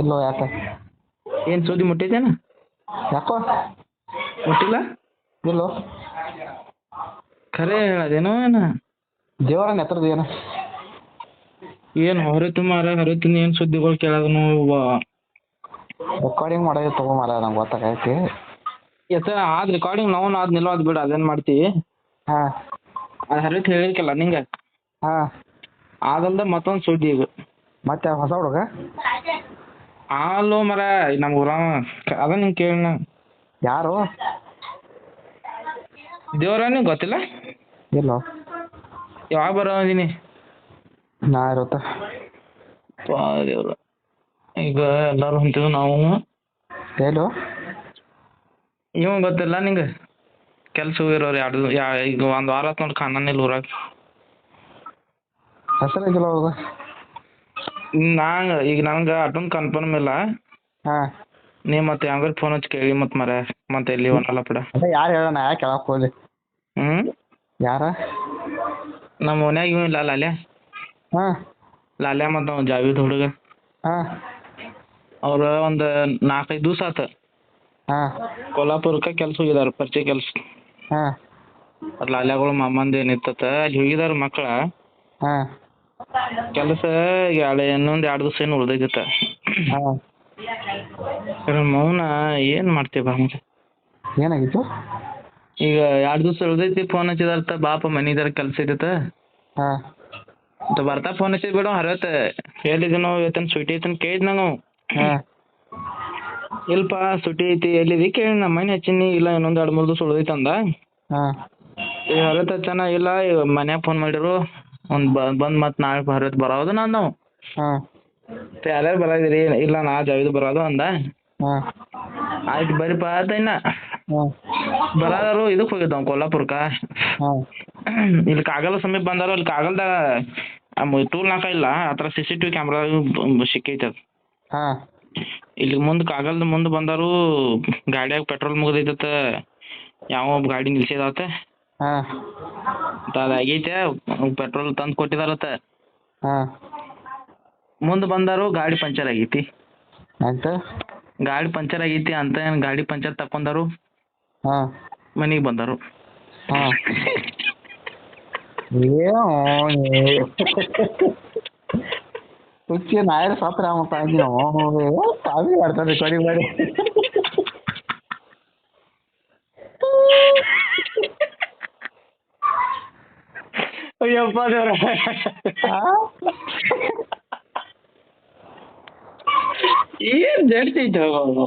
ಎಲ್ಲೋ ಯಾಕೆ ಏನು ಸುದ್ದಿ ಮುಟ್ಟಿದ್ದೇನ? ಯಾಕೋ ಮುಟ್ಟಿಲ್ಲ? ಎಲ್ಲೋ ಖರೆ ಹೇಳೋದೇನೋ ಏನ? ದೇವರನ್ನ ಎತ್ತರದ ಏನು ಏನು ಹೊರತು ಹೊರತಿನ ಏನು ಸುದ್ದಿಗಳು ಕೇಳೋದನು ರೆಕಾರ್ಡಿಂಗ್ ಮಾಡೋದು ತಗೋ ಮಾರ ನಂಗೆ ಗೊತ್ತಾಗೈತಿ. ಆದ್ ರೆಕಾರ್ಡಿಂಗ್ ನಾವು ಆದ್ ನಿಲ್ಲೋ ಅದ್ ಬಿಡು, ಅದೇನು ಮಾಡ್ತೀವಿ. ಹಾಂ ಅದು ಹರಿತ್ ಹೇಳಿರ್ಕಲ್ಲ ನಿಂಗೆ, ಹಾಂ ಅದಲ್ದ ಮತ್ತೊಂದು ಸುದ್ದಿ ಈಗ. ಮತ್ತೆ ಹೊಸ ಹುಡುಗ ಅಲ್ಲೋ ಮರ ನಮ್ಮ ಊರ ಅದ ನಿಂಗೆ ಕೇಳಿನ. ಯಾರು ದೇವ್ರ ಗೊತ್ತಿಲ್ಲ? ಎಲ್ಲೋ ಯಾವಾಗ ಬರೋದೀನಿ ನಾ ಇರುತ್ತ ದೇವ್ರ. ಈಗ ಎಲ್ಲರೂ ಹೊಂಟಿದ್ವು ನಾವು. ಎಲ್ಲೋ ಇವ ಗೊತ್ತಿಲ್ಲ ನಿಂಗೆ? ಕೆಲ್ಸ ಹೋಗಿರೋರು ಈಗ ಒಂದು ವಾರ ಆತ್ ನೋಡಿ ಕಾಣನಿಲ್ಲ ಊರಾಗ. ಹೆಸರು ಇದಿಲ್ಲ ಅವ್ರದ್ದು. ಈಗ ನಂಗೆ ಅಟೊಂದು ಕನ್ಫರ್ಮ್ ಇಲ್ಲ. ಹಾಂ ನೀ ಮತ್ತೆ ಹಂಗಾರೆ ಫೋನ್ ಹಚ್ಚಿ ಕೇಳಿ ಮತ್ತೆ ಎಲ್ಲಿ ಒಂದಲ್ಲ ಬಿಡ. ಅದೇ ಯಾರು ಹೇಳೋಣ ಯಾಕೆ ಕೇಳಕ್ಕೆ ಹೋಗ್ಲಿ. ಯಾರ ನಮ್ಮ ಮನ್ಯಾಗ ಇವ ಇಲ್ಲ ಲಾಲ್ಯ. ಹಾಂ ಲಾಲ್ಯ ಮತ್ತು ಅವ್ನು ಜಾವೀದ್ ಹುಡುಗ. ಹಾಂ ಅವ್ರು ಒಂದು 4-5 ದಿವಸ ಆತ ಹಾಂ ಕೊಲ್ಲಾಪುರಕ್ಕೆ ಕೆಲ್ಸ ಹೋಗಿದಾರೆ, ಪರಿಚಯ ಕೆಲ್ಸ. ಹಾಂ ಅದು ಲಾಲ್ಯಾಗಳು ಮಾಮಂದು ಏನಿರ್ತತ ಅಲ್ಲಿ ಹೋಗಿದಾರೆ ಮಕ್ಳ ಹಾಂ ಕೆಲಸ. ಇನ್ನೊಂದು 2 ದಿವಸ ಏನು ಉಳ್ದೈತಿತ್ತ. ಹಾಂ ಮೌನ ಏನು ಮಾಡ್ತೀವಿ ಬಾ ಮತ್ತೆ. ಏನಾಗಿತ್ತು? ಈಗ 2 ದಿವಸ ಉಳ್ದೈತಿ, ಫೋನ್ ಹಚ್ಚಿದಾರ್ತ ಬಾಪ ಮನಿದಾರ ಕೆಲಸ ಇದ್ದತ್ತ ಹಾಂ ಬರ್ತಾ ಫೋನ್ ಹಚ್ಚಿದ್ ಬಿಡು ಹರತ್ ಎಲ್ಲಿದ್ದೀನೋ ಇವತ್ತೇನು ಸೂಟಿ ಐತನ್ ಕೇಳಿದ್ ನಾವು. ಹಾಂ ಇಲ್ಪ ಸುಟಿ ಐತಿ ಎಲ್ಲಿದಿ ಕೇಳಿ ನಮ್ಮ ಮನೆ ಹಚ್ಚಿನಿ. ಇಲ್ಲ ಇನ್ನೊಂದು 2-3 ದಿವಸ ಉಳ್ದೈತೆ ಅಂದ. ಹಾಂ ಈಗ ಹರತ್ ಹಚ್ಚಾನ, ಇಲ್ಲ ಮನ್ಯಾಗ ಫೋನ್ ಮಾಡಿರು ಬಂದು ಮತ್ತೆ ನಾಳೆ ಹರತ್ ಬರೋದು ನಾವು. ಹಾಂ ಯಾರ್ಯಾರು ಬರೋದಿರಿ? ಇಲ್ಲ ನಾ ಜಾವಿದ್ ಬರೋದು ಅಂದ. ಹಾಂ ಆಯ್ತು ಬರೀಪ್ಪ ಆತ ಇನ್ನ ಹಾಂ ಬರೋರು ಇದಕ್ಕೆ ಹೋಗಿದ್ದಾವ ಕೊಲ್ಲಾಪುರಕ್ಕೆ. ಹಾಂ ಇಲ್ಲಿ ಕಾಗಲ್ ಸಮೀಪ ಬಂದಾರ. ಇಲ್ಲಿ ಕಾಗಲ್ದ ಟೂಲ್ ನಾಕ ಇಲ್ಲ, ಆ ಥರ CCTV ಕ್ಯಾಮ್ರಾ ಸಿಕ್ಕೈತೆ ಅದು. ಹಾಂ ಇಲ್ಲಿ ಮುಂದೆ ಕಾಗಲ್ದ ಮುಂದೆ ಬಂದಾರು, ಗಾಡಿಯಾಗ ಪೆಟ್ರೋಲ್ ಮುಗ್ದೈತತ್ತ, ಯಾವ ಗಾಡಿ ನಿಲ್ಸಿದಾತ ಹಾಂ ಅದು ಆಗೈತೆ, ಪೆಟ್ರೋಲ್ ತಂದು ಕೊಟ್ಟಿದಾರತ್ತ. ಹಾಂ ಮುಂದೆ ಬಂದಾರು, ಗಾಡಿ ಪಂಚರ್ ಆಗೈತಿ. ಆಯ್ತು ಗಾಡಿ ಪಂಚರ್ ಆಗೈತಿ ಅಂತ ಏನು ಗಾಡಿ ಪಂಚರ್ ತಕೊಂಡಾರು, ಹಾಂ ಮನೆಗೆ ಬಂದರು. ಹಾಂ ಏನು ಹುಚ್ಚಿ ನಾಯರ್ ಸಾತ್ರ ಮತ್ತ ನೀವು ತಾವೇ ಮಾಡ್ತಾರೆ ಕಡಿ ಮಾಡಿ. ಅಯ್ಯಪ್ಪ ದೇವ್ರ, ಏನ್ ಜಡ್ತಿ ಐತೆ ಹೋಗೋದು.